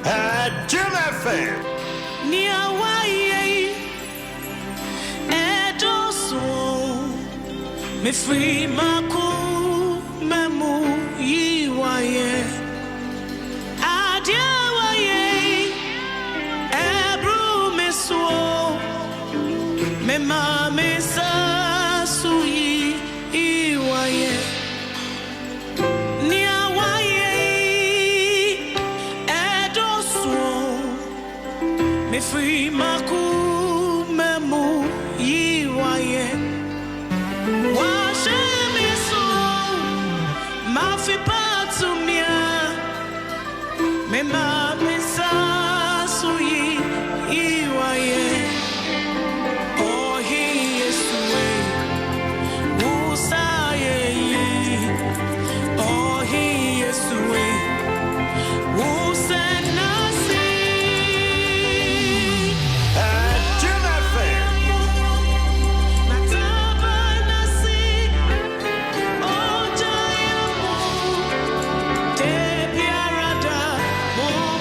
Adom FM. Niawaye edoso me free maku memu yiwaye adiawaye ebru meso me mame sasuyi iwaye free maku memu yiwaye washe miso mafi patumia mema mesa suyi yiwaye oh he yesuwe usaye oh he yesuwe usena Oh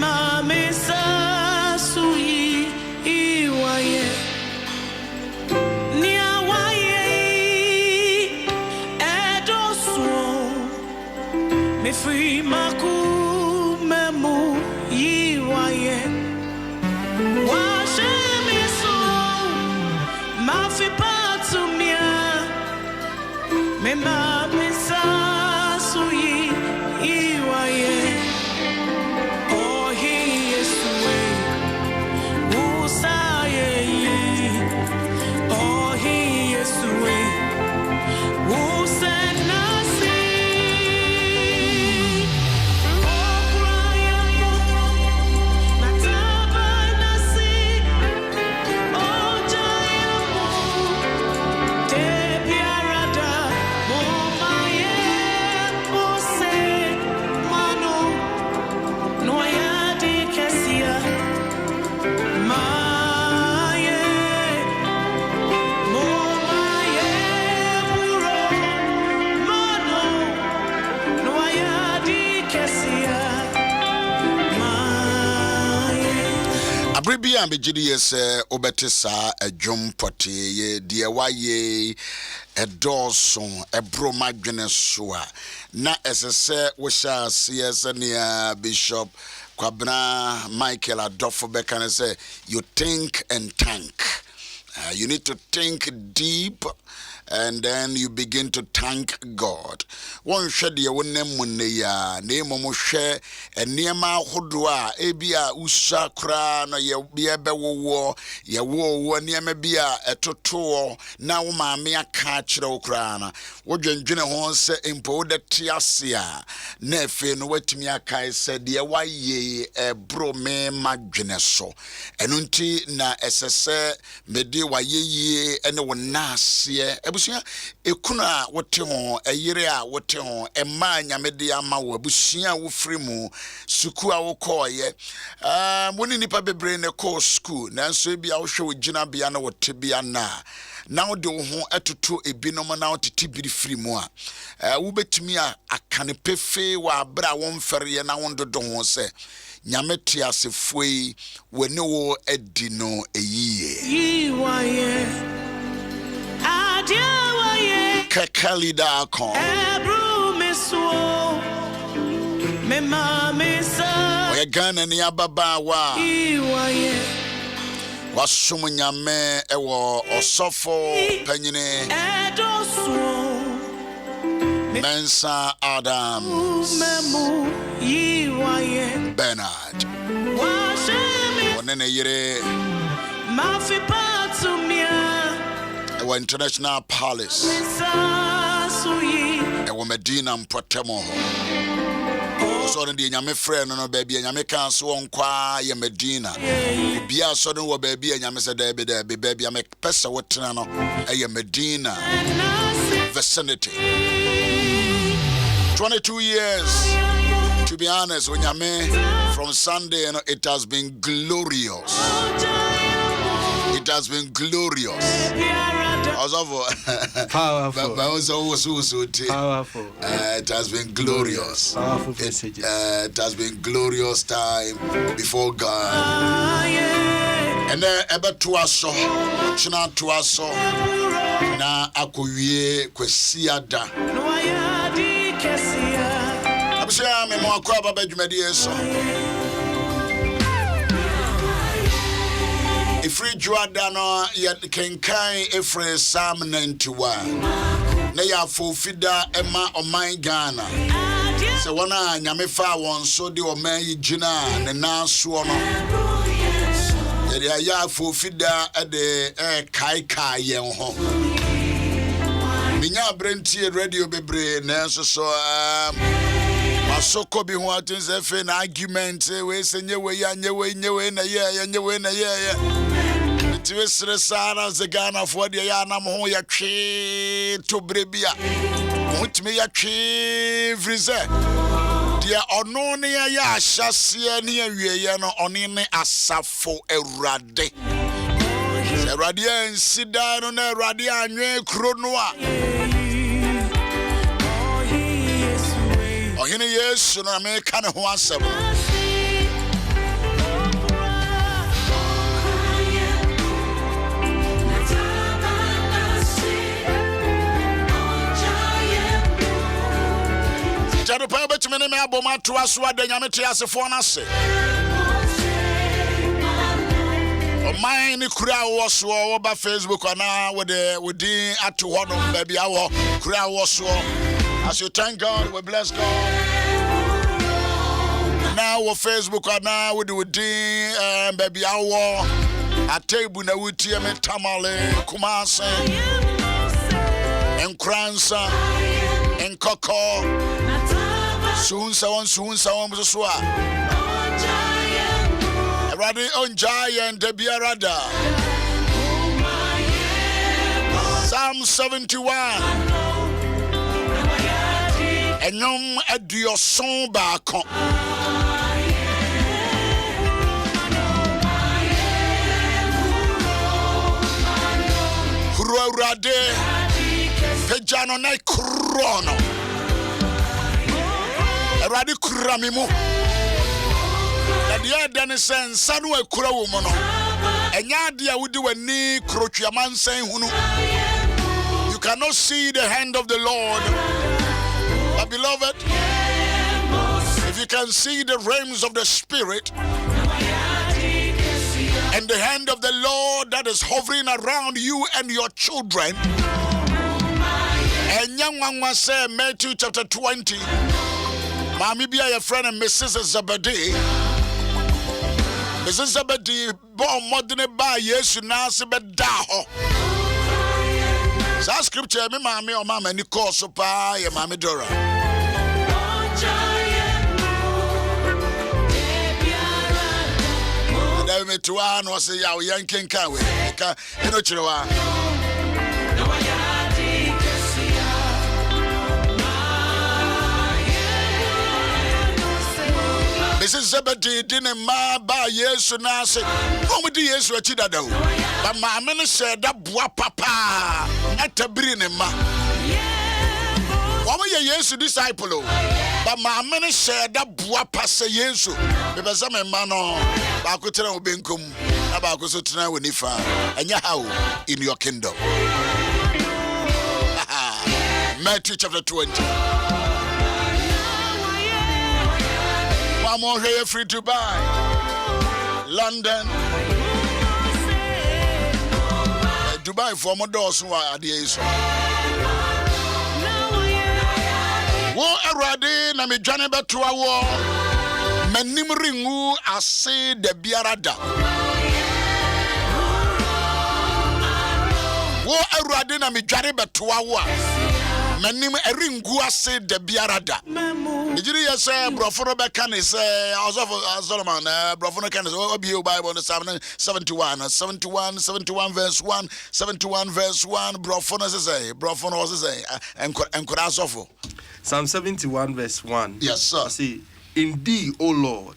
mama sasui iwaye nia waye edoso me free maku memu iwaye washe me so mafi patumia me mama sasui iwaye. Abribia ambejidiyes obetisa adwom pote ye de waye edoson ebro madwene so a na esese wo sha cs ne Bishop Kwabena Michael Adofo Bekane say you think and tank. You need to think deep and then you begin to thank God. One shed ya wonem muneya name mo hwe eniema hodoa ebia usa kra na ye bia bewo ye wo niema bia etoto na wo maame aka kire wo kra na wo dwendwene ho se empo de tiase a na efe no watimi aka se de waye ebro me madwene so enunti na esese mede waye yie ene wo naase abusia ekuna wote ho eyire a wote ho ema nyamede ama wo abusia wo frimu suku a wo koye woni nipa bebre ne ko school nanso bia wo hwe ogina bia na wote bia na wo de wo ho atoto ebinom na wo tete biri frimu a wo betumi akane pefe wa abra wo mfere na wo ndodo ho se nyamete asefoi woni wo edi no eyiye yiwaye adiawaye kekalida kon ebru meso me mamesa oye Ghana ni ababa wa yiwaye wasum nyame ewo osofo panyine edoso Mensa Adams memu yiwaye Bernard Onene yire mafi patumia ewo International Palace ewo Medina Mpotemo so ne de nyame friend no ba bia nyame kan so onkwa ye Medina bia so ne wo ba bia nyame se da be ba bia me pesa wotena no ye Medina vicinity 22 years to be honest when nyame from Sunday you know, it has been glorious. It has been glorious. Powerful. Powerful. It has been glorious. Powerful messages. It has been glorious time before God. And then ebe to aso, china to aso, na akowie kwesi ada. Abusha me mo akwa baba dwumadi eso. Ifri juada no ye kenkan efre Psalm 91 na ya fofida ema oman Ghana se wona nyame fa won so de oman yi gina ne naso no ye ya fofida de kai yen ho minya brenti radio bebre na so masoko bi ho atense fe na argument we senye we na ye tiwe sresana ze Ghana fo de ya nam ho ya twe to brebia mutime ya twe vrize dia ono ne ya ahyase ne awieye no one ne asafo Awurade Awurade ensida no na Awurade anwe kro no a ohene Yesu na me ka ne ho asem nyame aboma to aso ade nyame te asefo na se o mine kura wo so wo ba Facebook ana wodi ato hono ba bia wo kura wo so. As you thank God, we bless God. Now on Facebook ana wodi baby awo atebu na wutie me tamale kumase enkransa enkoko sunsa won so a ready on giant de biarada Psalm 71 enyom adioson baako Rade Pejano na krono Rade kuramimu na dia dane sen sanu akura wo mo no enya dia wudi wani krotwamansan hunu. You cannot see the hand of the Lord, but beloved, if you can see the realms of the Spirit and the hand of the Lord that is hovering around you and your children. And young one was said, Matthew chapter 20. Mami be your friend and Mrs. Zabadi. Mrs. Zabadi, born modern by Yesu Nasibe Daho. Sa scripture, me mami or mama, and you call so pa, your mami Dora. Me to one was a yaw yanking kawe. You know, Chihuahua. Mrs. Zebedee didn't ma by years and I said, "Come with the years with Chidado." But my minister said, "That boy papa, at a brin ma." What were your years disciple? But my minister said, "That boy pass a years." Because I'm a man, I could tell Benkum about Gosutana when if and Yahoo in your kingdom. Matthew chapter 20. One more here free to buy. London. Dubai for more doors who are the Ace. Wo erade na me dwane beto awo manim ringu ase de biarada wo erade na me dwane beto awo manim ringu ase de biarada Nigiri yes broforo be kan is Solomon broforo kan is obi Bible the Psalm 71 verse 1 71 verse 1 broforo say encourage Psalm 71 verse 1. Yes, sir. I say, in thee, O Lord,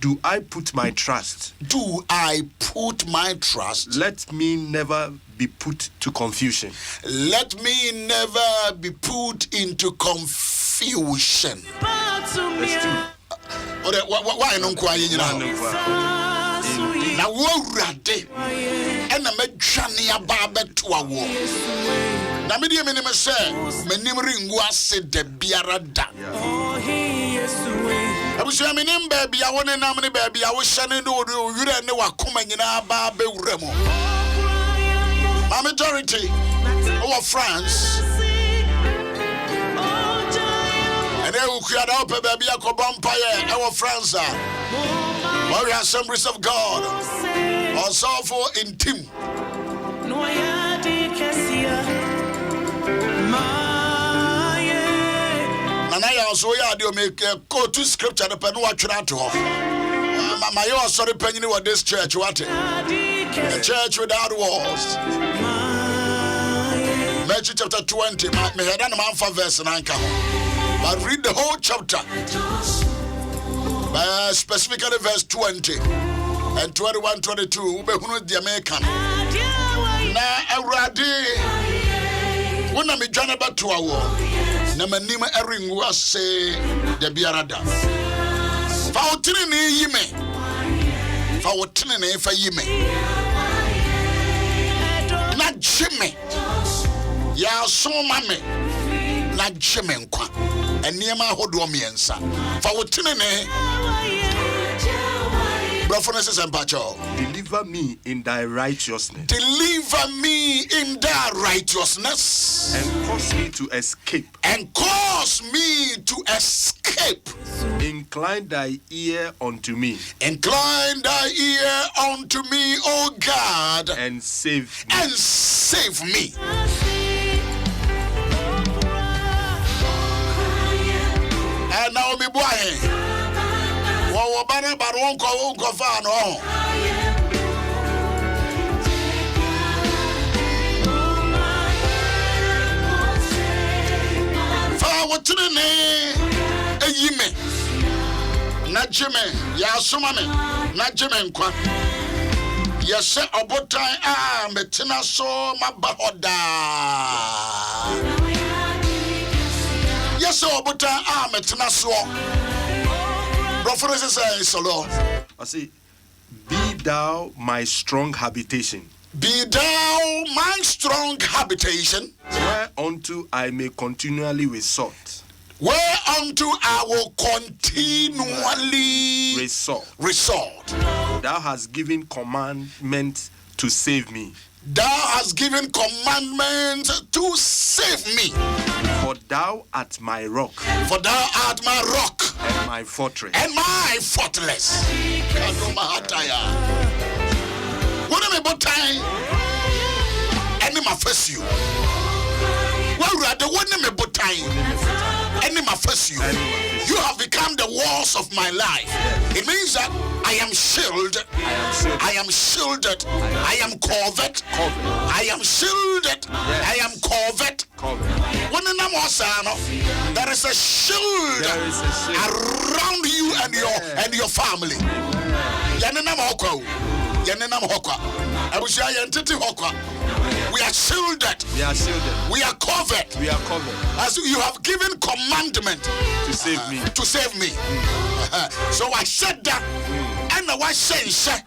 do I put my trust. Do I put my trust? Let me never be put to confusion. Let me never be put into confusion. Verse 2. Why no kwanye nyina? Na wo urade ena medwane aba beto awo. Na me die menim se menim ringu ase de biara da. Abusu menim ba bia woni nam ne ba bia wo hyane ne wure ne wakoma nyina ba be wure mo. My majority of France and they will create up a baby Empire, our France, Warrior Assemblies of God, also for in team. Nanaya also ya make go to scripture the pen watch to my sorry penny what this church what a church without walls. Matthew chapter 20, me head and man for verse 9. But read the whole chapter, specifically verse 20 and 21, 22. Ube hunu the American. Na awradi, wuna mi jana batu awo. Na manima eringu ase de biarada. Fa otini ni yime. Fa otini ni fa yime. Na jime. Ya soma me. Na jime nkwa. Eniema hodo miensa. Fa wotinene. Deliver me in thy righteousness. Deliver me in thy righteousness. And cause me to escape. And cause me to escape. Incline thy ear unto me. Incline thy ear unto me, O God. And save me. And save me. And now me boy. Wabana baronko fano. Fa wotune eyime na jeme ya soma me na jeme nkwa yese obotan a metina so mabahoda yese obotan a metina so. I say, be thou my strong habitation. Be thou my strong habitation. Whereunto I may continually resort. Whereunto I will continually resort. Thou hast given commandment to save me. Thou hast given commandment to save me. For thou art my rock. For thou art my rock. And my fortress. And my fortress. Adom Ahengua. What am I about time? And my first you. Well, rather, what am I about time? And my first you. You have become the walls of my life. It means that I am shielded. I am shielded. I am covered. I am shielded. I am covered. There is a shield around you and your family. We are shielded. We are covered. As you have given commandment to save me. So I said that. And I was saying, say,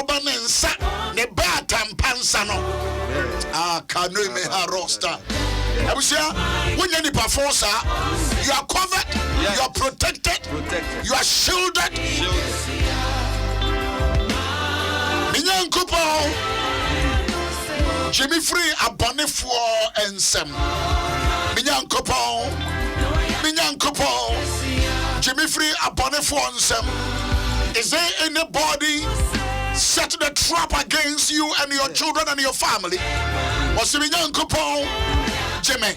Obanensa, ne batam pansano. Canoe me harosta. I was here when you perforce, you are covered, you are protected, you are shielded. Minyan kupo, Jimmy free abonefo ensem. Minyan kupo, Jimmy free abonefo ensem. Is there anybody set the trap against you and your children and your family? Was it young couple? Jimmy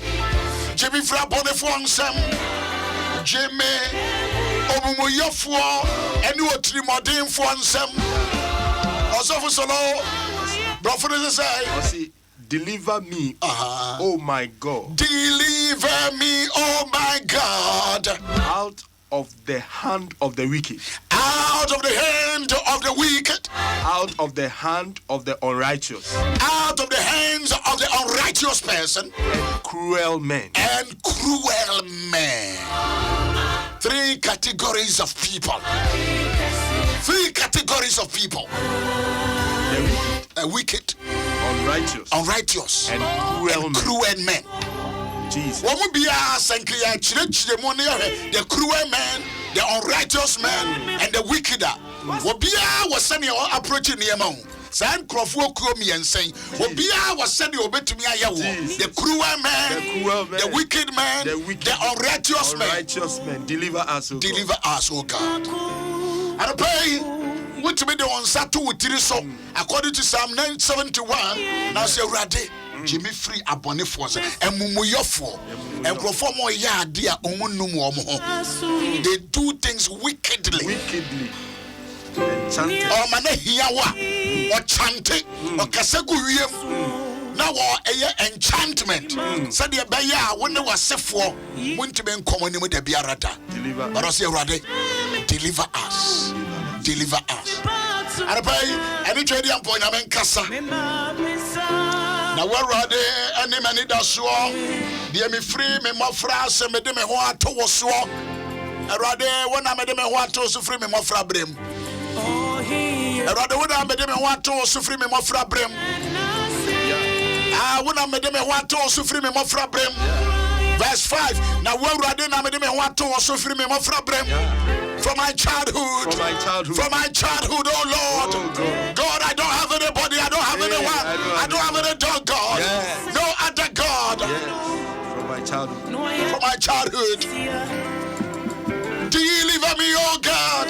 Fra Bonifonsen, Jimmy Omuyofo, and you are Trimodin Fonsem. Also for Solo, Prophet say, deliver me, oh my God. Deliver me, oh my God. Out of the hand of the wicked. Out of the hand of the wicked. Out of the hand of the unrighteous. Out of the hands of the unrighteous person. And cruel men. And cruel men. Three categories of people. Three categories of people. The wicked. Unrighteous. And cruel men. Jesus. The cruel man, the unrighteous man, and the wicked. Was sending approaching the amount. San Crawford Chromie and saying, Obia was sending obey to me. The cruel man, the wicked man, the unrighteous man. Deliver us, O God. And I pray. Which made the on Satu with Tiriso, according to Psalm 971. Now say, Rade. Jimmy free abonefos and mumuyofo and perform more dear they do things wickedly. Or manehiawa or chanting or kasegu now a enchantment. Said the Baya when they was set for went to be in common with the Biarata. But I say, Rade, deliver us. Deliver us. And I pray any trading point I'm in Casa. Now, where are they? Any many that swore, dear me free, me more frass, and me de me want to was swore. Rather, when I made me want to free me more fra brim. Rather, when I made me want to free me more fra brim. When I made me want to free me more fra brim. Verse 5. Now where are they now? Me want to also free me from my childhood. From my childhood, oh Lord. Oh, God, I don't have anybody. I don't have anyone. I don't have any dog, God. Yes. No other God. Yes. From my childhood. From my childhood. Deliver me, oh God.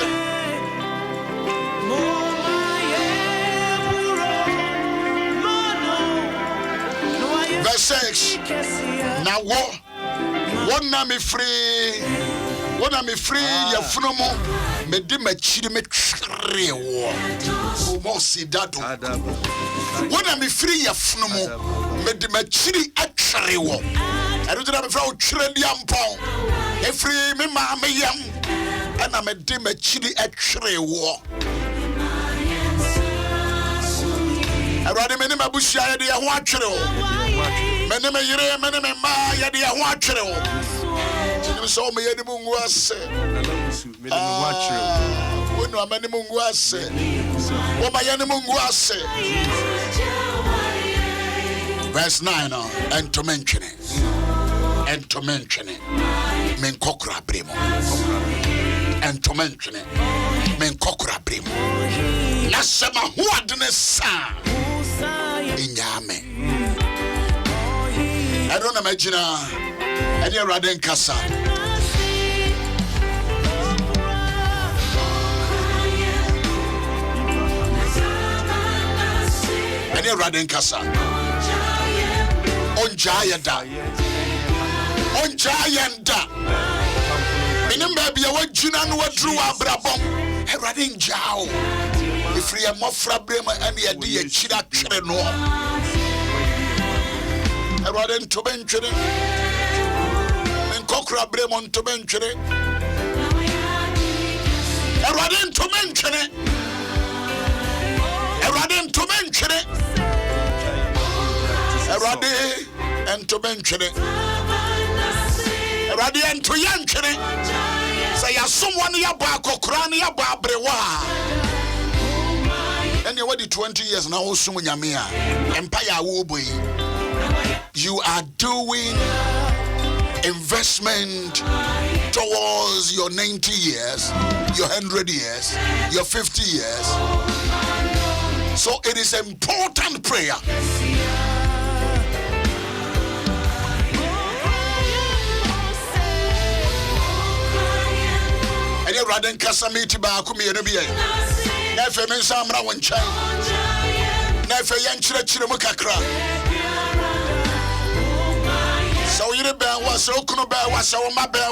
Verse 6. Now what na me free? What na me free? Ya funomo me di me chiri me twere wo. Mo si dado. What na me free ya funomo me di me chiri atwere wo. I don't know if I twere di ampon. E free me ma me yam. Ana me di me chiri atwere wo. Arade me ne mabushia ya de ho atwere wo. Mene me yire mene me ma ya de ho atwere wo. Ni so me yedi mungu ase. Wono amane mungu ase. Wo ma yene mungu ase. Verse 9 and to mention it. Men kokra bremo. And to mention it. Men kokra bremo. Nasema huadne sa. Inyame. I don't imagine any Raden Kasa. Any Raden Kasa. On Jayanda. Minim baby, what Junan what drew a brabom. A Raden Jao. If we are more frabema and the idea, Chida Chireno. A Raden to venture. Kokra Bremon to mention it. A Raden to mention it. A Raden to mention it. A Raden and to mention it. A Raden to yanchen it. Say, someone yaba Kokrani yaba brewa. And you're 20 years now, soon Yamia. Empire Woboy. You are doing investment towards your 90 years, your 100 years, your 50 years. So it is an important prayer. And you're rather than Casamiti Bakumi and Abia. Never men Samra one child. Never young Chiramukakra. So you was so cool was so my bear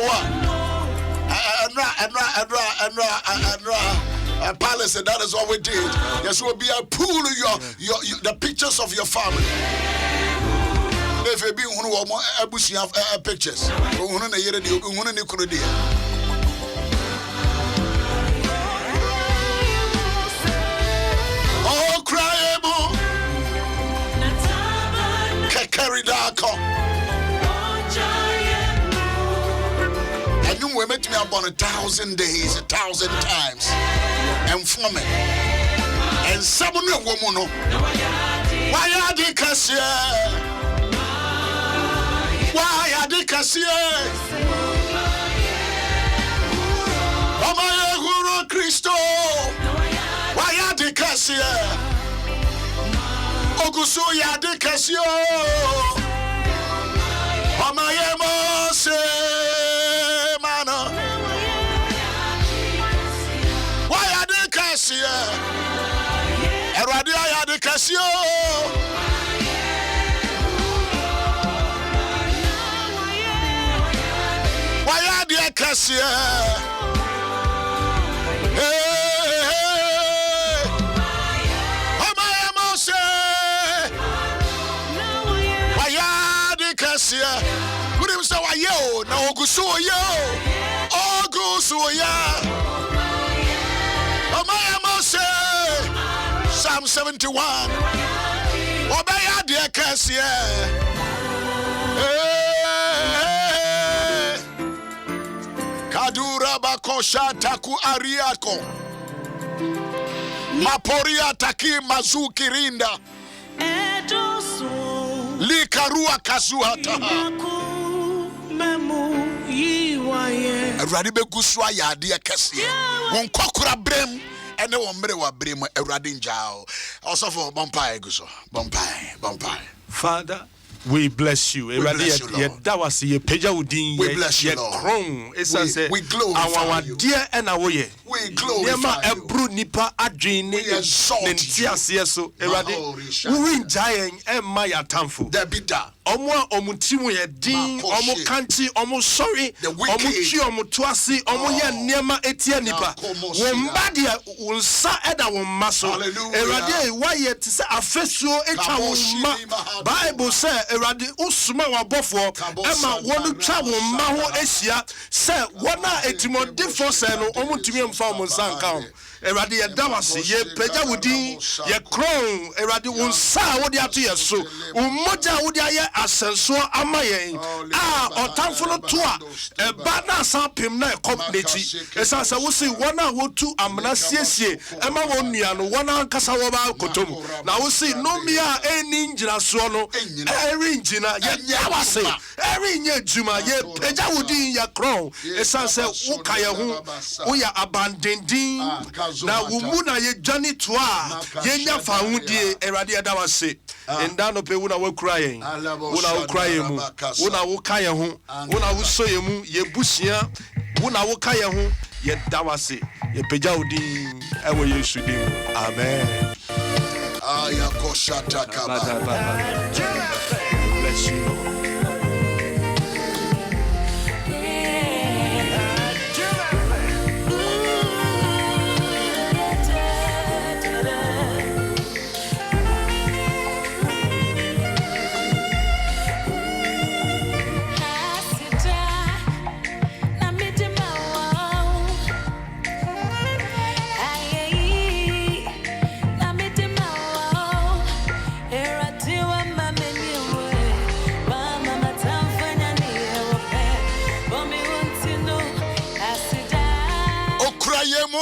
and palace, and that is what we did. Yes, will be a pool your the pictures of your family. If you be one more bushing of pictures, oh, cryable Karidako. We met me upon 1,000 days, 1,000 times, and for me, and someone woman. Why are they cassia? Why are they cassia? Oh, my Christo. Why are they cassia? Oguso ya de cassia. Oh, my Eradia ya de Casio. Why are the Cassia? Why are the Cassia? What is our yo? No, Guso yo. Oh, Guso ya. Psalm 71. Obey dear Cassia. Kadura bakosha taku ariako. Maporia taki mazuki rinda. Likarua kazuhata. Awurade begu so ayade akese won kokora brem ene won mere wa brem Awurade njao also for bompai egu so bompai Father, we bless you. We bless you, Lord. We bless you, Lord. We glorify you. We glorify you. We exalt you. Omo omutimu ye din omo kanti omo sorry omo chi omo tuasi omo ye niema etia nipa womba de unsa eda womma so erade waye te se afesuo etwa womma Bible say erade usuma wabofo ema wonu twa womma ho ehia se wona etimodefo se no omo tumi mfa omo sanka erade ye dawase ye peja wudin ye crown erade unsa wodi ato ye so umoja wodi aye asenso amayen otamfo to a eba na sampem na company esa se wo se wona wotu amna siesie ema wonua no wona kasa wo ba kotom na wo se no mi a eni njira so no eri njina ye nyawase eri nye juma ye peja wudin ya crown esa se wo kaye ho wo ya abandendin na wo mu na ye dwane to a ye nya fa hudie erade ya dawase enda no pe wo na wo krayen una wo kraye mu una wo kaye ho una wo soye mu ye busia una wo kaye ho ye dawase ye peja odin ewo Yesu dim amen ayakoshata kaba bless you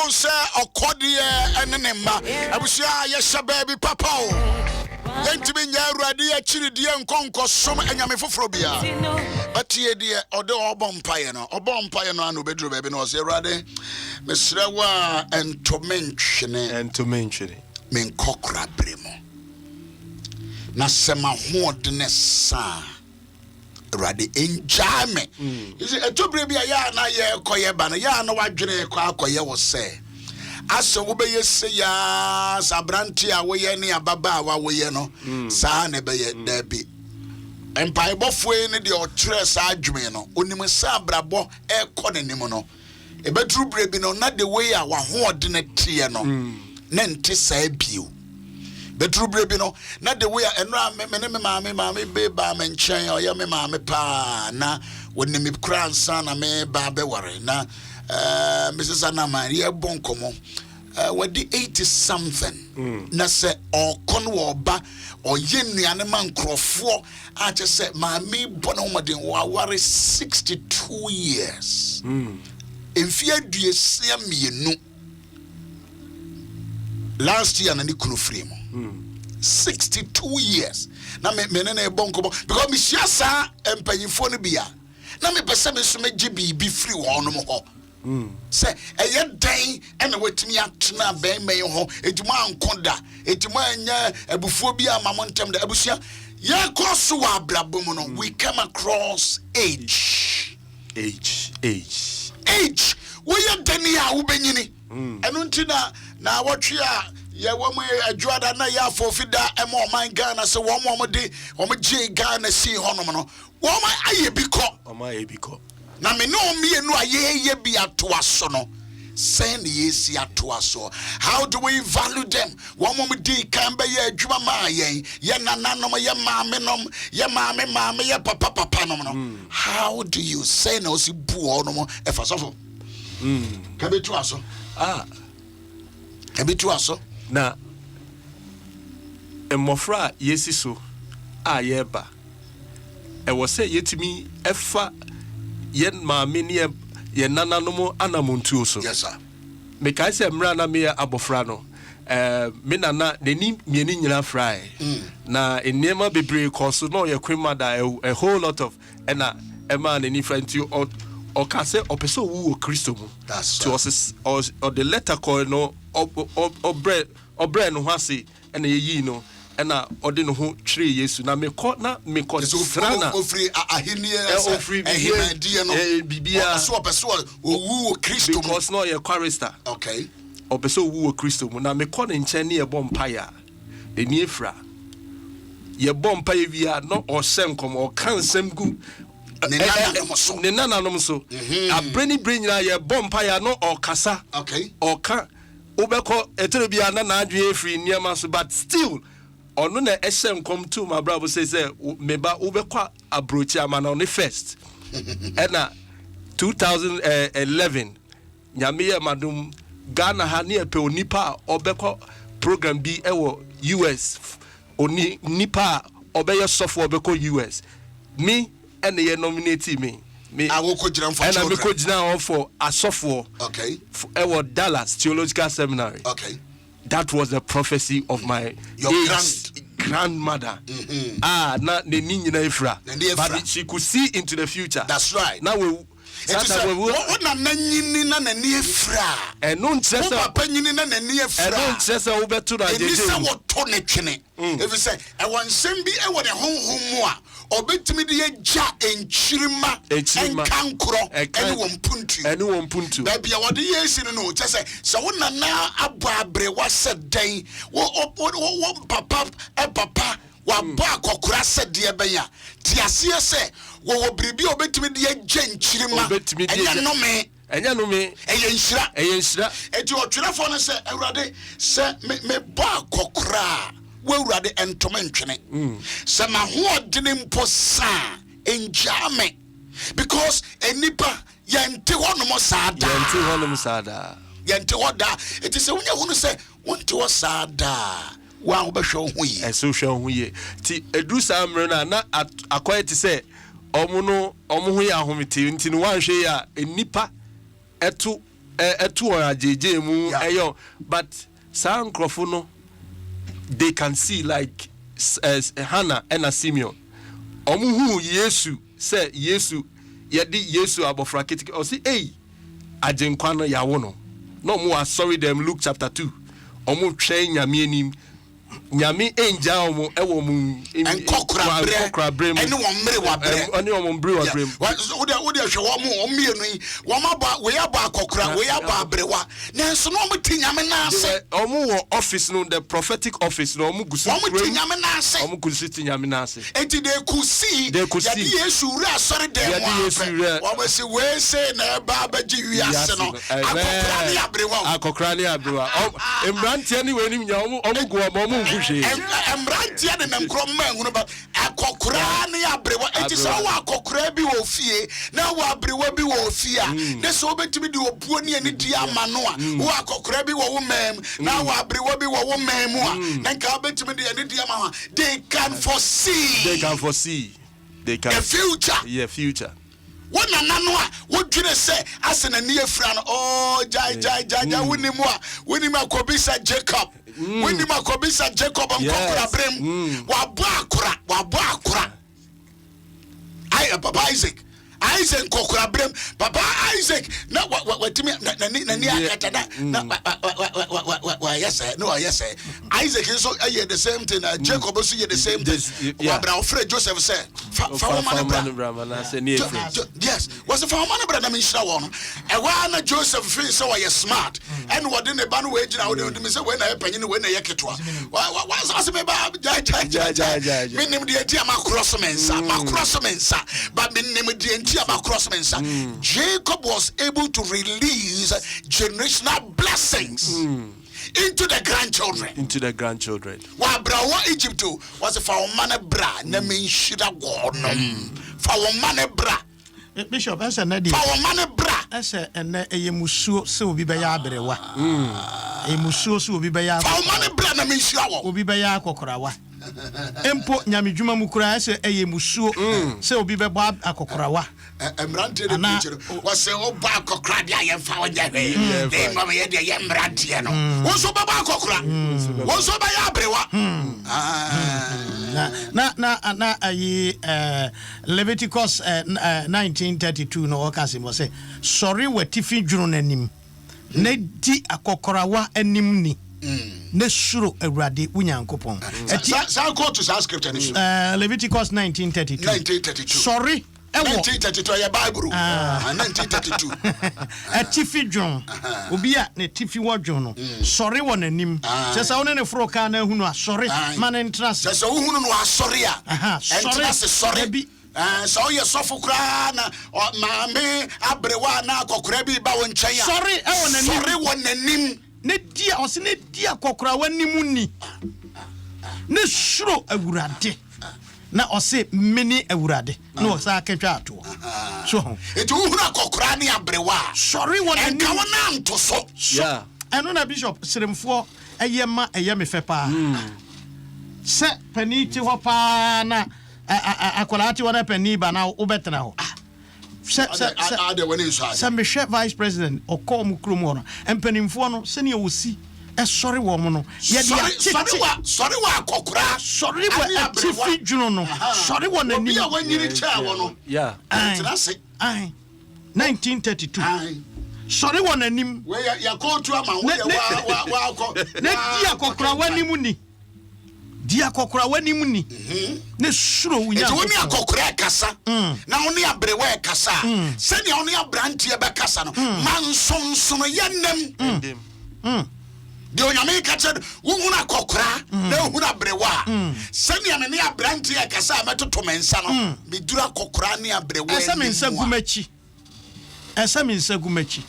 Musa okodie enenema abusia yesha baby papa o yentimi nya Awurade achiridie nkonko som anyame foforo bia batie die ode obompaye no anu bedru baby no se Awurade mesrewa entomenchene men kokra bremo na sema hoodne sa Awurade enjame isi etobre bia ya na ye koye ba na ya na wadwene kwa akoye wo se aso wo be yese ya sabranti a wo ye ne ababa wa wo ye no sa ne be ye dabi empai bofo ne de o tre sa adwene no onim sa brabo e ko ne nim no e betru bre bi no na the way a wa hoode ne tie no na nte sa bio betru bre bi no na the way a enra me maame be ba me nchen o ye me maame pa na woni me kura nsa na me ba be ware na Mrs. Anna Maria Bonkomo wadi 80 something na se okon wo ba oyenuane man krofo a je se maame bono modern ware 62 years emfia duesia mienu last year na ni kunu free mo 62 years na me na Bonkomo because me siasa empanyifo no bia na me pese me so meje bibi free wo no mo say eye dan ena wetimi atena ben men ho ejuma ankoda ejuma anya abufuo bi amamo ntem da abusia ye cross wa ablabom no we come across age we ye dan ya wo benyini eno ntina na wotwe a ye wo mo adwada na ya fofida ema o man Ghana se wo mo de wo mo je Ghana si honom no wo ma aye biko na me no mienu aye bi atoaso no send yesi atoaso how do we value them one mom di kan be ye adwuma ma yen ye nananom ye maamenom ye maame ye papa nom no how do you say no si bu onom efasofo ka betu aso na emofra yesi so yeba e wo say yetimi efa yen maame ne ye nananom anamontuo so yes sir me kai se mra na me abofra no me nana neni mieni nyina fry na enema bebre koso no ye kwema da a whole lot of ena ema neni friend okase opeso wu Kristo mu. That's to us or the letter call no obre no hase ena yeyi no ena ode no ho twere Yesu na me ko srana ofri ahenie ehimadi no bibia so opeso wu Kristo mu because no ye chorister. Okay. Opeso wu Kristo mu na me ko ne nche ne ye bompaya de ni efra ye bompaya via no o senkom o kansem gu ne nananom so abreni brenyina ye bompaya no o kasa okay o ka obeko eterebia na adwe efri niema so but still ono na ehyenkom to my brother say meba obekwa abrochi amana on the first ena 2011 nyame madum Ghana ha ne epe onipa obekwa program bi ewo US oni nipa obeye sofo obekwa US me and ye nominate me I will go for and I go down for a software. Okay. For Dallas Theological Seminary. Okay. That was the prophecy of your grandmother. Na the ninyina ifra. But she could see into the future. That's right. Now we what na nanyini na nani ifra. Eno ntsese papa nyini na nani ifra. Eno ntsese wo beto na jeje. Enisa wo to ne twene. If you say e won nsem bi e wo ne honhom mu a obetimi de agya enchirima enkankro ene wo mpuntu ba bia wode yesi no chese se wo nana abo abrewa sedan wo papa wa ba akokora sede benya ti ase se wo bribi obetimi de agya enchirima enya nome eye nshira eti otwerefo no se awurade se me ba akokora wewurade entoma ntwene se ma ho odene mpo sa enjame because enipa yente honom saada yente hoda eti se wonya hunu se wonte wo saada wa ho behwe ho yi eso hwe ho yi ti edu samre na akoye ti se omo ho ya ahomete nti no wanhwe ya enipa etu ajeje mu eyo but sankrofo no they can see like Hannah and Simeon. Omuhu Yesu say Yesu yedi Yesu abofra kitiki o say hey ajenkwa no yawo no. No mo sorry them Luke chapter 2. Omu twen nyame anim. Nyame enja omo ewo mu enkokra brem ene wo mmere wa bre oni omo mbre wa brem wo de hwe wo mo omienu yi wo ma ba we ya ba akokra we ya ba abrewa nanso no omo ti nyame na ase omo wo office no the prophetic office no omo gusu omo ti nyame na ase omo gusu ti nyame na ase enti de kusi ya di Yesu ura sori dem wa we se we se na ba baji wi ase no akokra ni abrewa emrantie ni we ni nya omo go omo emrantie de nkrom ma ehunu ba akokra ne abrewa enti se wo akokra bi wo fie na wo abrewa bi wo fie a ne se obetimi de obuo ne ani di amano a wo akokra bi wo mam na wo abrewa bi wo mam mu a na nka obetimi de ani di amano they can foresee the future Wona nanu a wodwene se asena ne afra no jai wonimu a wonimu akobisa Jacob wonimu akobisa Jacob nkokora brem wa bo akora ai papa Isaac nkokora brem papa Isaac na watimi na ni akata na yes Isaac so aye the same thing Jacob so the same thing wa bra ofre Joseph say fa woman bra yes was the woman bra na me shira won e wa na Joseph feel so we smart and what in the ban we gina we dem say we na ye panyin we na ye ketwa wa so me ba ja minim de tia makroso mensa but minim de Jacob was able to release generational blessings into the grandchildren. Wa brawa Egypt was for man bra na me shira gonom. For man bra Bishop ese na di. For man bra ese ene eyemusuo se obi be ya abrewa. Eyemusuo se obi be ya. For man bra na me shira wo. Obi be ya akokorawa. Empo nyamedwuma mu kura ese eyemusuo se obi be ba akokorawa. Emrante de picture was say oba akokra dia ye fa onya hwe dey mama ye de ye mrante no wo so baba akokra wo so ba ya abrewa na Leviticus 1932 no okase mo say sorry watifi dwunu nanim na di akokorawa anim ni ne suro awurade unyankopon sa go to sa scripture ni Leviticus 1932 sorry 1932 ya Bible 1932 atifi dwon obi a ne tifi wodwon no sorry won anim se sa won ne fro ka na hunu a sorry man entrance se so hunu no a sorry a entrance sorry bi so ye sofo kra na maame abrewa na akokora bi ba won nchen ya sorry won anim sorry won anim ne dia o se ne dia akokora wanimu ni ne suro awurade na ose mini awurade na o sa aketwa ato so etu hunu akokora ne abrewa sorry won anim enka wona nto so yeah eno na bishop seremfo eyema eyeme fepa se paniti ho pa na akolati wona pani ba na ubetena ho se mehwe vice president okom krom ho no empanimfo no se ne osi sorry wo mo no ye dia sorry wa akokora sorry wa atifi dwuno no sorry wo na ni ya wanyiri cha wo no yeah entrance 1932 sorry wo na nim we ya ko tu ama we wa ne dia kokora wanimu ni dia kokora wanimu ni ne suro wunya ko ni akokora kasa na oni abrewa kasa se ni oni abrantie be kasa no mansonson yenem de onyame ka che wuhuna akokora na wuhuna abrewa se ni ame abrantie kasa metoto mensa no medura akokora ni abrewa esa mensa gumachi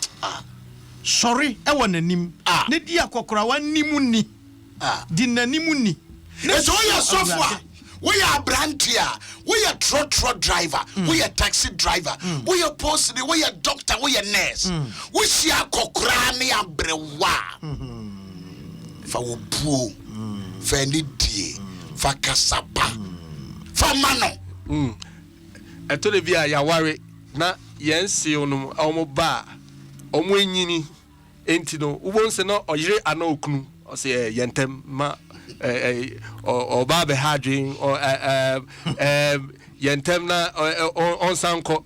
sorry e won anim ne dia akokora wanimu ni di nanimu ni so ya sofwa we are brantia we are truck driver we are taxi driver we are post we are doctor we are nurse we see akokra ne abrewa fa obuo fa nidie fa kasapa fa mano etole bia ya ware na yensi onum omo ba omo enyini enti no ubonse no oyire ana okunu o se yentem ma oba be hadwin yentem na onsanko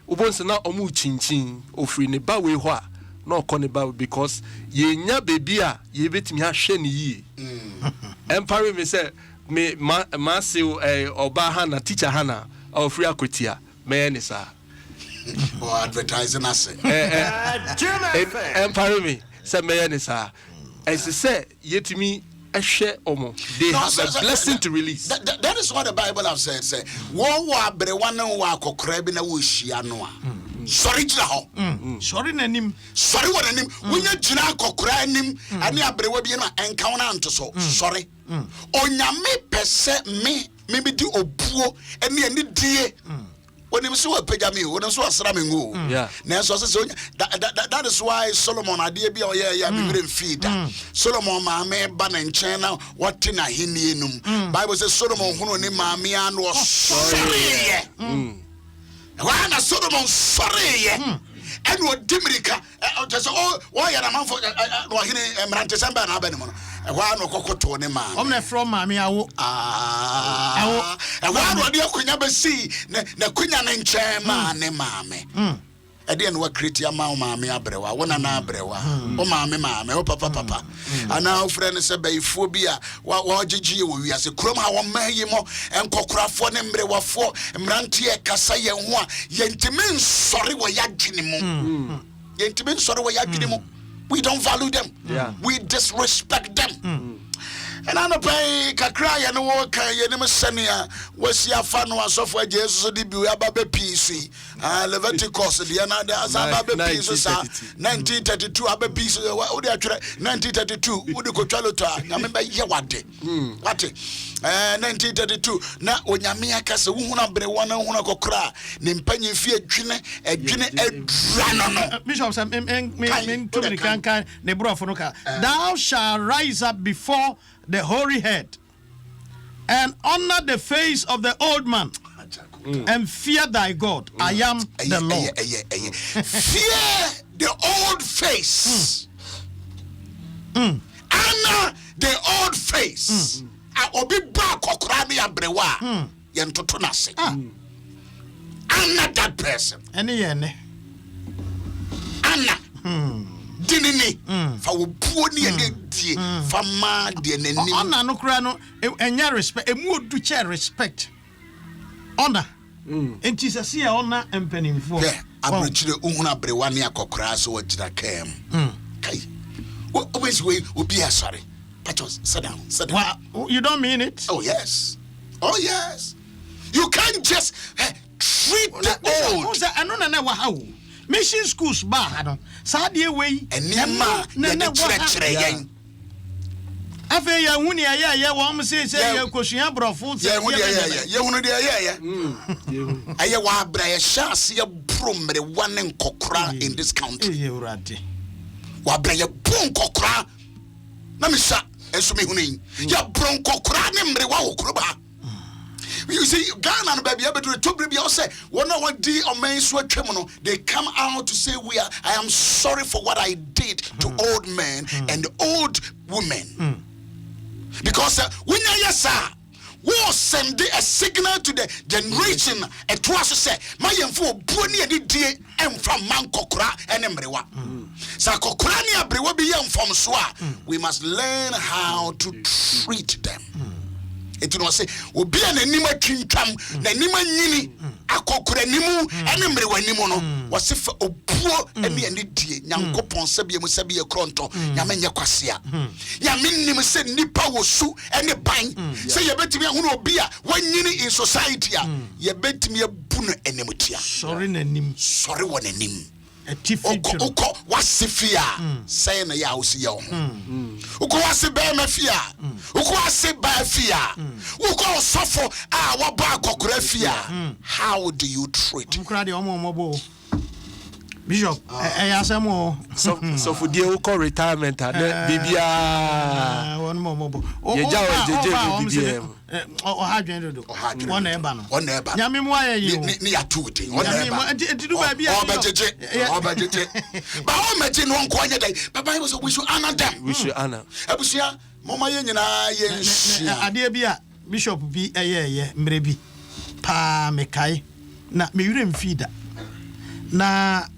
ubonse na omu chinchin ofri ne ba we ho a na okone ba because yenya bebi a ye betimi ahwe ne yi empare me say me ma oba hana teacher hana ofri akotia me ne sa or advertising us empare me say me ne sa as say yetimi they have a blessing to release. That is what the Bible have said. Say, wo abre wana wa kokora bi na wo hia no a. Sorry jira ho. Sorry nanim. Sorry wo nanim. Wonya jina kokora anim ani abre wa bi na enka wona nto so. Sorry. Onyame pese me bi di obuo ani die. When you see what Pejami, when you saw Sramingo, yeah, that is why Solomon idea be be feed. Solomon mame ban and China, what in a hinum. Bible says Solomon who ni mamian was sorry. Why na Solomon sorry? And what Dimrika, why am I for December and Abenimon? Why no cocoa to man? I'm from Mammy. I want to never see the Queen and Chairman, Mammy. I didn't work create mammy abrewa, one an abrewa, oh mammy, oh papa. And now, friend, is a bay phobia. What did you? We as a chroma, one mayimo, and cockra for them, brewa for, and rantia casaya one, yentimin sorry, why yaginimu. Yentimin sorry, why yaginimu. We don't value them. Yeah. We disrespect them. And I don't pay Kakra and walk Yenemasania was your fan was of where Jesus debut about PC. Leviticus, the another as about pieces 1932 other pieces. What they 1932 would go Chalota. I remember Yawate. What 1932. Now when Yamia Casa Wuna Brewana Wuna Kokra, Nimpany Fia Gine, a Gine, a Bishop, thou shalt rise up before the hoary head and honor the face of the old man and fear thy God. I am the Lord. Fear the old face. Honor the old face. obi ba kokora ne abrewa yentoto nase Anna that person Any yene. Anna dinini fa wo buo ne ye die fa ma de nanim Honor no kura no enya respect emu odu che respect honor enti se se honor empanimfo abrechire uhuna abrewa ne akokora so wajira kam kai always way obi asare but sit down well, you don't mean it? Oh yes you can't just treat the old I know na wa ha mission schools ba ha no sa de wey enema na chere yen afa ya huni ya wo am say ya kosua brofo ya huni ya hunu de ya aye wa abra ya chance ya bromre wane nkokora in this country ye urade wa abra ya bon kokora na me sha enso me hunu ya bron kokora ne mre wa okroba. You see, Ghana and baby, say, they come out to say I am sorry for what I did to old men and old women. Because when we send a signal to the generation to us say, my info boni and die and from man kokra and emrewa. So kokrani abrewa be young from swa. We must learn how to treat them. It you know say obi an anima twintwam na anima nyini akokora nimu ene mrewa nimu no wose fa obuo ene ane die nyankopon sabie mu sabie kronto nyame nya kwasea nyame nim se nipa wosu ene ban se yebetimi ahunu obi a wanyini in society a yebetimi abu no enemutia sorry nanim sorry wonanim uko wasifia say na ya osi ya ho uko wasi be mafia uko wasi ba fia uko sofo waba akokora fia how do you treat mkrade omobo Bishop ayasemo so for die uko retirement na bibia one mobo ye jawo bibia ohadwen dodo one eba no nyame mu aye ni atude one eba entidu ba bia obajeje ba o meje no nko anya dai baba we so we should honor them abusia mama ye nyina ye ade bia Bishop bi eye mre bi pa mekai na me wure mfida na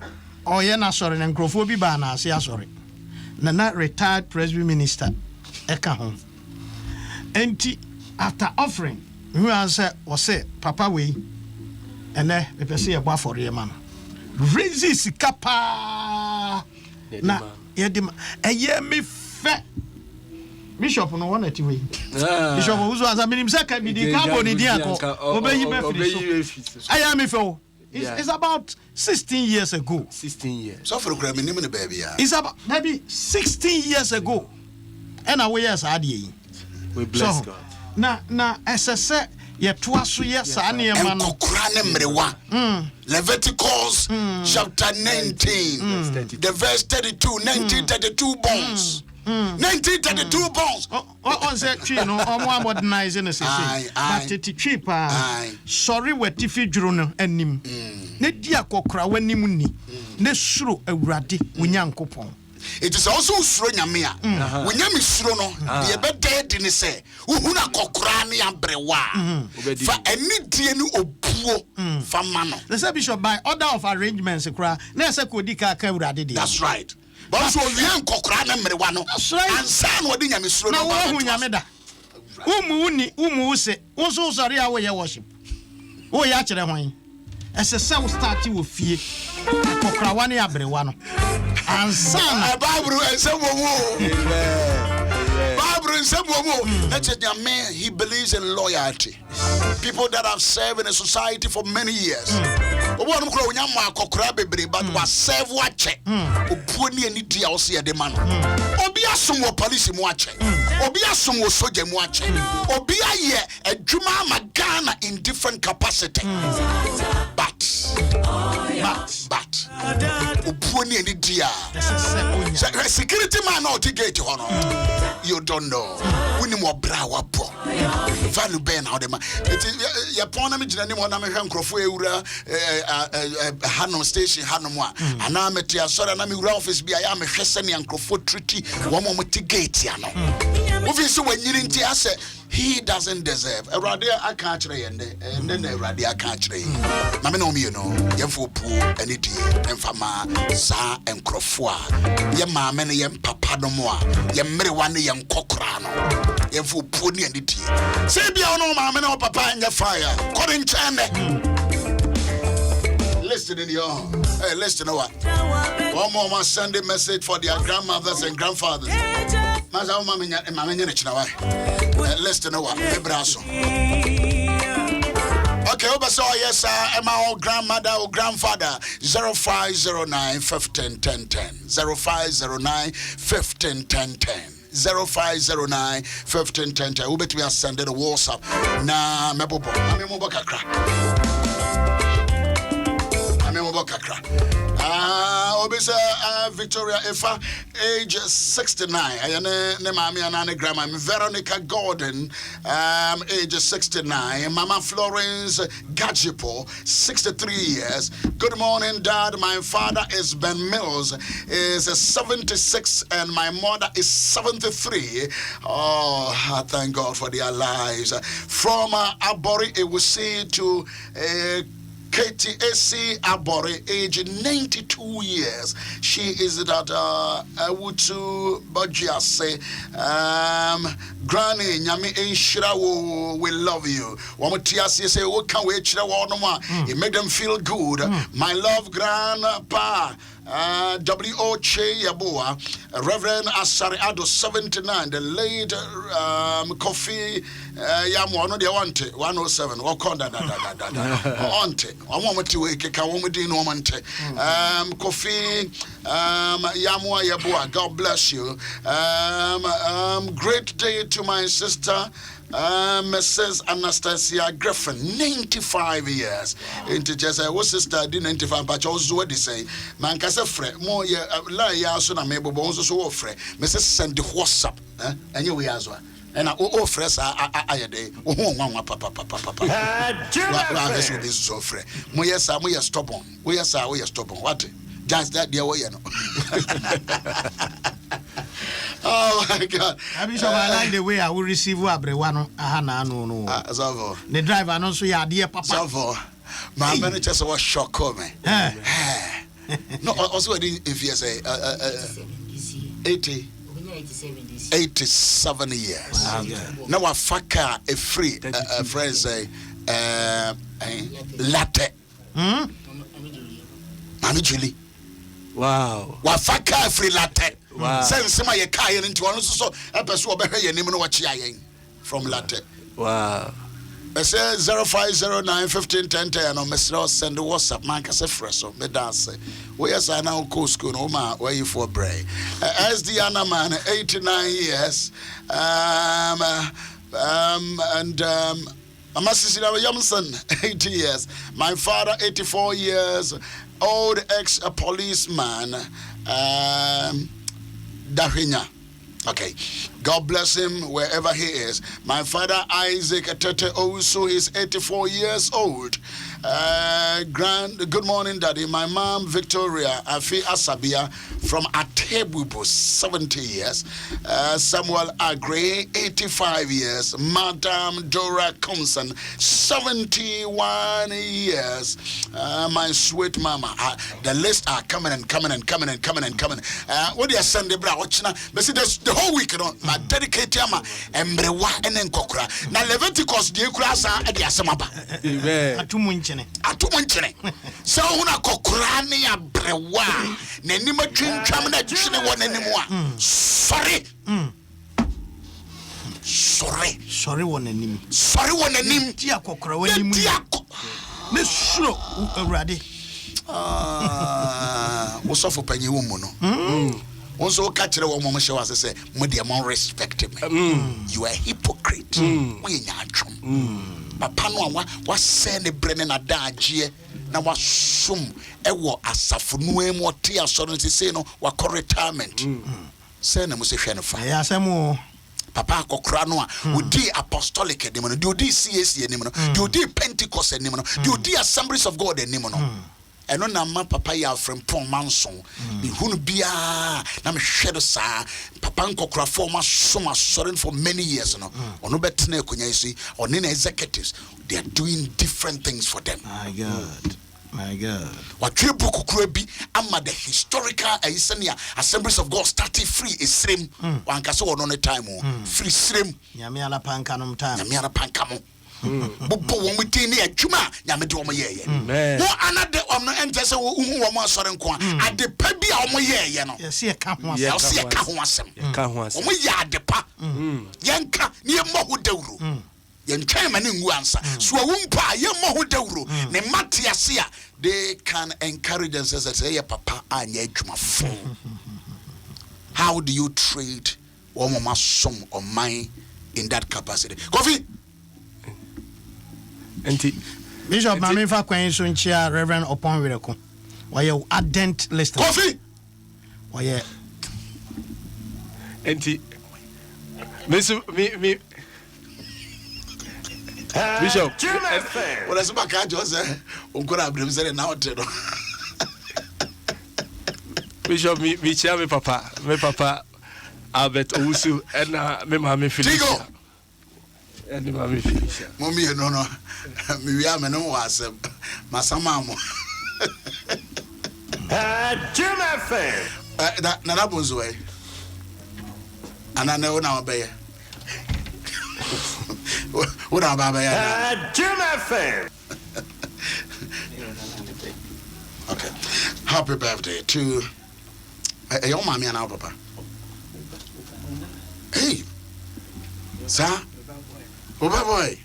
oye na sorry na nkrofo bi ba na ase asori na retired presbyterian minister eka ho enti after offering who answer was say papa we ene me pese ye bo afori e man raise sikapa na ye dem eye me fe Bishop no one ati we Bishop Owusu Ansah minim say ka bi di carbon di akọ obeyi be fi so aya me fe It's about 16 years ago. 16 years. So for the name the baby. It's about maybe 16 years ago. And our years are the. We bless God. Na SSA ye twaso ye sa na ma no. Leviticus chapter 19. The verse 32, 1932 bones. 1932 bones. On say tree no omo modernize no say. But it tree pa. Sorry wetifi dwuro no anim. Ne di akokra wanim ni. Ne suro awurade wonyankopon. It is also usuro nyame a. Wonyame suro no ye bededi ni say uhuna kokra ne abrewa. Fa ani die ni obuo fa ma no. The say Bishop by order of arrangements kra na say kodi ka awurade dey. That's right. But so we an kokra na mrewa no ansa na odi nyame suro no na wo hu nyame da umu se wo so sorry a wo ye worship wo ya kire hwan ese se wo start wo fie kokra wa ne abrewa no ansa na Bible ense wo Bible ense wo that's nyame he believes in loyalty. People that have served in a society for many years obo no kro onyam akokra bebre but was serve wache obuo ne ani dia wo se ye de ma no obi asom wo police mu ache obi asom wo soja mu ache obi aye adwuma ma Ghana in different capacity but obuo ne ani dia security man out gate ho no you don't know when you bra wapo value ben how dem ya pon me gina ni mo na me hwe nkrofo ewura Hanom station Hanom a ana metia sora na me wura office bia ya me hwese ne nkrofo treaty wo mo ti gate ya no Obviously, when you didn't say he doesn't deserve. A radia I can't and then a radia can't train. Mamma, you know, Yamfo Poo, and it, and Fama, Sa, and Crofua, Yam Mamma, Yam Papa no more, Yam Meriwani, Yam Cocrano, Yamfo Pony and it. Say, be no Mamma, no Papa, and the fire. Couldn't China. Listen in your listen what? One more Sunday message for their grandmothers and grandfathers. Maza mama listen what? Okay, so yes, sir. My grandmother or grandfather 0509 15 10 10 0509 15 10 10 0509 15 10 10. Ubet me send it a WhatsApp. Na mebobo. Amemo kakra. Obisa Victoria Efa, age 69. Ne mami anane grandma Veronica Gordon, age 69. Mama Florence Gajipo, 63 years. Good morning, Dad. My father is Ben Mills, is 76, and my mother is 73. Oh, I thank God for their lives. From Abori Ewusi to Katie A.C. Abore, age 92 years. She is at Owusu Ansah. Granny, Nyami Enshirawo, we love you. Wamutiasi say, what can we it make them feel good. My love, Grandpa. W.O. Che Yabua, Reverend Asari Ado 79, the late Kofi Yamwano de Wante 107. What called that? Ante. I want to wake a Kawamudi Normante. Kofi Yamwa Yabua, God bless you. Great day to my sister. Mrs. Anastasia Griffin, 95 years. Into just a sister did 95, but also what they say. Man, case a friend, more la ya so na mebo bonzo so ofre. Mrs. send the WhatsApp, and you as well. And I offer a day. Oh, one papa. This will be so free. Moyes, we are stubborn. We are stubborn. What? Just that dear way, you know. Oh my God! I like the way I will receive Abrewano. No. The driver also ya dear Papa. My manager was shocked me. No, also if you say 87 years. Now a faka a free friend say latte. Mami Julie. Wow. Wa faka free latte. Wow. Sense my car into one so a person will be your name from latte. Wow. I say 0509 15 10 10 on Mr. Send the WhatsApp man can say fresh so me dance. We are now co school no ma where you for bray. As the Anna man 89 years and Mama Cecilia Yamson 80 years. My father 84 years old ex-policeman Dahinya. Okay. God bless him wherever he is. My father Isaac Tete Owusu is 84 years old. Good morning, Daddy. My mom Victoria Afi Asabia from Atebubu, 70 years. Samuel Agre, 85 years. Madam Dora Compson, 71 years. My sweet mama. The list are coming. What do you send the bra? The whole week, my dedicated ama embrewa enen kokra. Na Leviticus die kura sa e dia semaba. Atumu nchene. So una kokra ne abrewa. Na nima twintwam na twene won anim a. Sorry won anim. Dia kokra won anim. Ne suro awrade. Wo sofo panyi wo mu no. Also, catch the woman was say, Mudiamon respect me. You are a hypocrite. We are Papa no was send a brennan a dagie. Now was sum ewo asafunu mo tia so no say no wa retirement. Send them say hwe ya asemo Papa kokra no a odi apostolic enim no, di odi CAC enim no, di odi Pentecost enim no, di odi Assemblies of God enim no. eno na ma papa ya frem pon manson me hunu bia na me hwedo sa papa nkokora for ma so ma sorry for many years no ono betena akonya isi oni na executives they are doing different things for them. My God. What triple kukrebi ama the historical Assemblies of God started free is srim one can so on a time free srim Yamiala Pankanum time. Yamiana Pankamo. Bupo womitini a juma Yamedoma ye. What another enter so who was sorry at the pebi omoye no. See a camp once. I'll see a kahwasem. Omoya de pa. Yanka near Mohu Deuru. Yaw Ansah. So wumpa Mohu Deuru. Ne Matiasia. They can encourage and say, Papa, how do you treat one sum or mine in that capacity? Coffee. Bishop Mamifa Queen Sunchia, Reverend Upon Wireko. Why you ardent listener? Coffee. Why you? Me. Bishop, what is my cat? Uncle Abram said now. Bishop, me chair me papa, Adom Owusu and me mami Felicia. And me mami Felicia. Mommy, no, me am no was Masamamo. Jim FM. That Nanabun's way. And I know now, Bay. What about Jim FM? Okay. Happy birthday to a young mommy and our papa. Hey, sir. Oh, boy.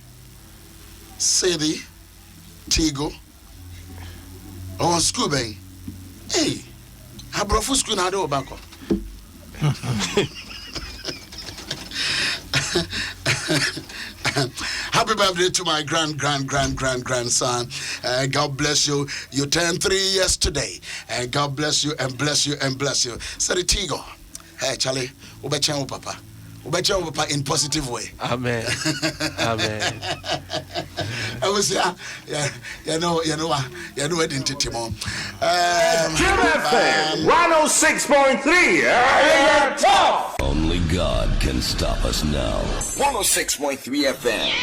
Sadie, Tigo. Oh, school bay. Hey, I brought for school now, do back. Happy birthday to my grandson. God bless you. You turned 3 years today. And God bless you and bless you and bless you. Sorry, Tigo. Hey, Charlie. Ubechan papa. Ubechan papa in positive way. Amen. Amen. I was you know identity mom. 106.3. Only God can stop us now. 106.3 FM.